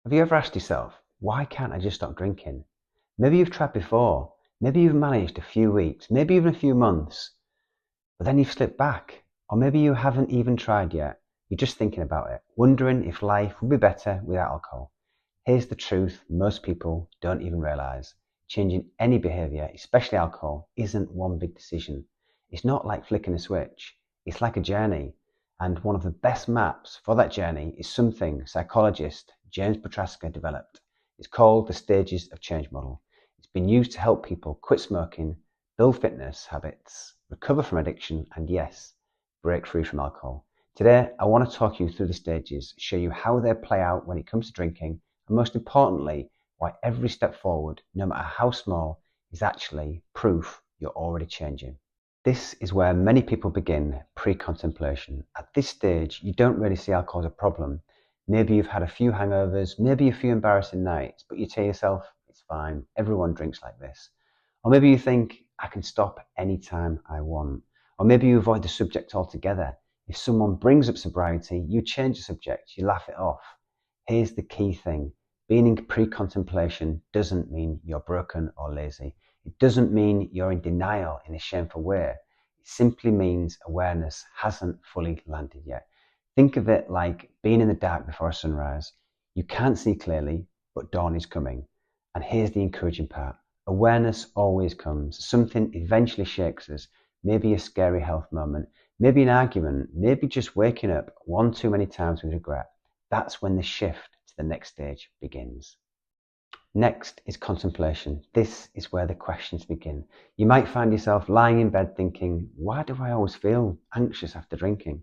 Have you ever asked yourself, why can't I just stop drinking? Maybe you've tried before. Maybe you've managed a few weeks, maybe even a few months, but then you've slipped back. Or maybe you haven't even tried yet. You're just thinking about it, wondering if life would be better without alcohol. Here's the truth most people don't even realize. Changing any behavior, especially alcohol, isn't one big decision. It's not like flicking a switch. It's like a journey. And one of the best maps for that journey is something psychologist James Prochaska developed. It's called the Stages of Change model. It's been used to help people quit smoking, build fitness habits, recover from addiction, and yes, break free from alcohol. Today, I want to talk you through the stages, show you how they play out when it comes to drinking, and most importantly, why every step forward, no matter how small, is actually proof you're already changing. This is where many people begin, pre-contemplation. At this stage, you don't really see alcohol as a problem. Maybe you've had a few hangovers, maybe a few embarrassing nights, but you tell yourself, it's fine, everyone drinks like this. Or maybe you think, I can stop anytime I want. Or maybe you avoid the subject altogether. If someone brings up sobriety, you change the subject, you laugh it off. Here's the key thing. Being in pre-contemplation doesn't mean you're broken or lazy. It doesn't mean you're in denial in a shameful way. It simply means awareness hasn't fully landed yet. Think of it like being in the dark before a sunrise. You can't see clearly, but dawn is coming. And here's the encouraging part. Awareness always comes. Something eventually shakes us. Maybe a scary health moment, maybe an argument, maybe just waking up one too many times with regret. That's when the shift to the next stage begins. Next is contemplation. This is where the questions begin. You might find yourself lying in bed thinking, why do I always feel anxious after drinking?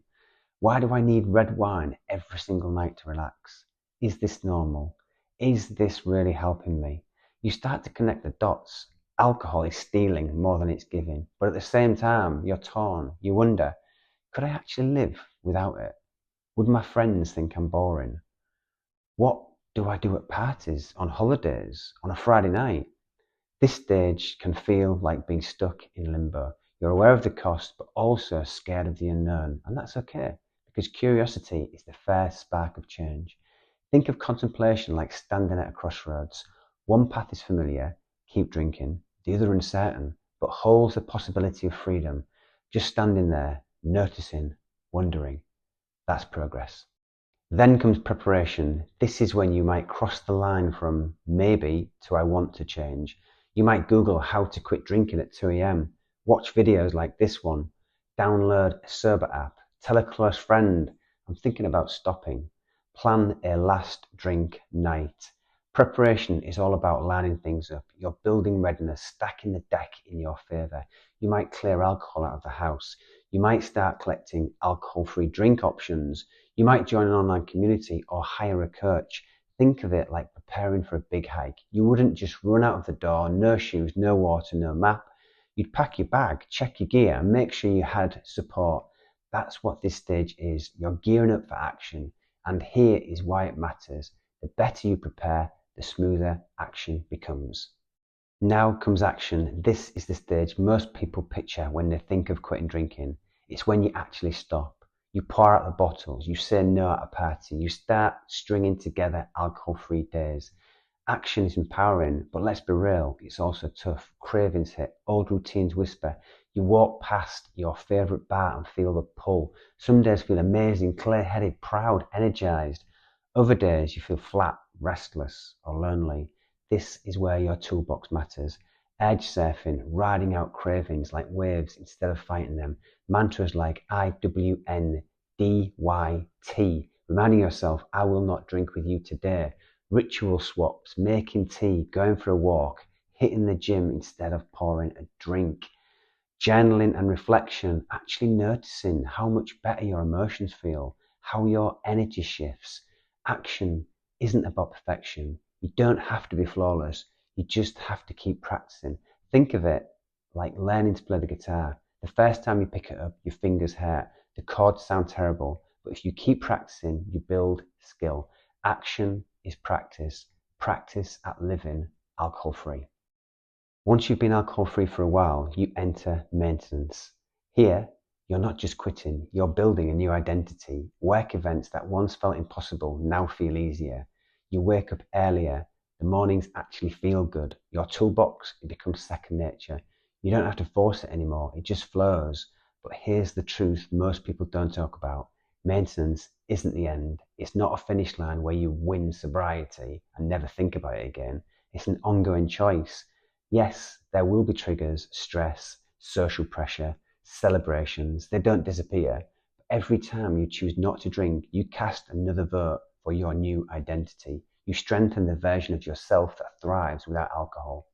Why do I need red wine every single night to relax? Is this normal? Is this really helping me? You start to connect the dots. Alcohol is stealing more than it's giving, but at the same time, you're torn. You wonder, could I actually live without it? Would my friends think I'm boring? What do I do at parties, on holidays, on a Friday night? This stage can feel like being stuck in limbo. You're aware of the cost, but also scared of the unknown, and that's okay, because curiosity is the first spark of change. Think of contemplation like standing at a crossroads. One path is familiar, keep drinking, the other uncertain, but holds the possibility of freedom. Just standing there, noticing, wondering. That's progress. Then comes preparation. This is when you might cross the line from maybe to I want to change. You might Google how to quit drinking at 2 a.m, watch videos like this one, download a sober app, tell a close friend, I'm thinking about stopping. Plan a last drink night. Preparation is all about lining things up. You're building readiness, stacking the deck in your favour. You might clear alcohol out of the house. You might start collecting alcohol-free drink options. You might join an online community or hire a coach. Think of it like preparing for a big hike. You wouldn't just run out of the door, no shoes, no water, no map. You'd pack your bag, check your gear, and make sure you had support. That's what this stage is. You're gearing up for action. And here is why it matters. The better you prepare, the smoother action becomes. Now comes action. This is the stage most people picture when they think of quitting drinking. It's when you actually stop. You pour out the bottles, you say no at a party, you start stringing together alcohol-free days. Action is empowering, but let's be real, it's also tough. Cravings hit, old routines whisper. You walk past your favourite bar and feel the pull. Some days feel amazing, clear-headed, proud, energised. Other days you feel flat, restless or lonely. This is where your toolbox matters. Edge surfing, riding out cravings like waves instead of fighting them. Mantras like IWNDYT, reminding yourself, I will not drink with you today. Ritual swaps, making tea, going for a walk, hitting the gym instead of pouring a drink. Journaling and reflection, actually noticing how much better your emotions feel, how your energy shifts. Action isn't about perfection. You don't have to be flawless. You just have to keep practicing. Think of it like learning to play the guitar. The first time you pick it up, your fingers hurt. The chords sound terrible. But if you keep practicing, you build skill. Action is practice. Practice at living alcohol-free. Once you've been alcohol-free for a while, you enter maintenance. Here, you're not just quitting, you're building a new identity. Work events that once felt impossible now feel easier. You wake up earlier. The mornings actually feel good. Your toolbox, it becomes second nature. You don't have to force it anymore. It just flows. But here's the truth most people don't talk about. Maintenance isn't the end. It's not a finish line where you win sobriety and never think about it again. It's an ongoing choice. Yes, there will be triggers, stress, social pressure, celebrations. They don't disappear. But every time you choose not to drink, you cast another vote for your new identity. You strengthen the version of yourself that thrives without alcohol.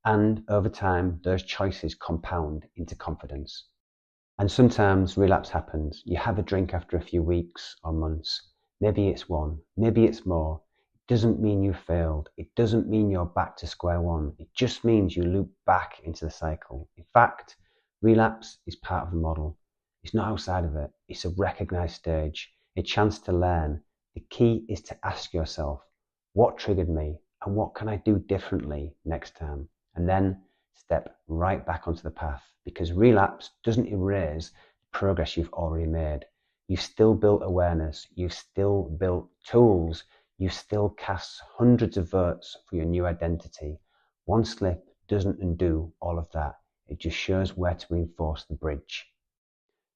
And over time, those choices compound into confidence. And sometimes relapse happens. You have a drink after a few weeks or months. Maybe it's one, maybe it's more. It doesn't mean you failed. It doesn't mean you're back to square one. It just means you loop back into the cycle. In fact, relapse is part of the model. It's not outside of it. It's a recognized stage, a chance to learn. The key is to ask yourself, what triggered me and what can I do differently next time? And then step right back onto the path, because relapse doesn't erase the progress you've already made. You've still built awareness. You've still built tools. You still cast hundreds of votes for your new identity. One slip doesn't undo all of that. It just shows where to reinforce the bridge.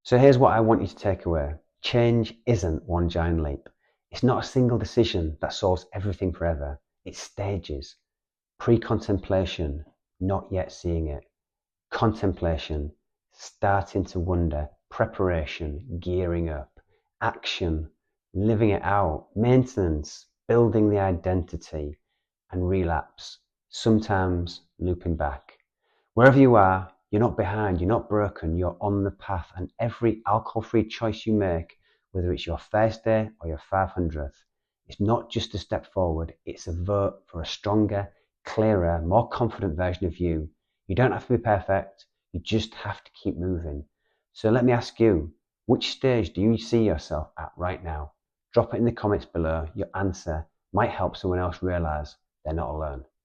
So here's what I want you to take away. Change isn't one giant leap. It's not a single decision that solves everything forever. It's stages. Pre-contemplation, not yet seeing it. Contemplation, starting to wonder. Preparation, gearing up. Action, living it out. Maintenance, building the identity. And relapse, sometimes looping back. Wherever you are, you're not behind, you're not broken, you're on the path. And every alcohol-free choice you make, whether it's your first day or your 500th, it's not just a step forward, it's a vote for a stronger, clearer, more confident version of you. You don't have to be perfect, you just have to keep moving. So let me ask you, which stage do you see yourself at right now? Drop it in the comments below. Your answer might help someone else realize they're not alone.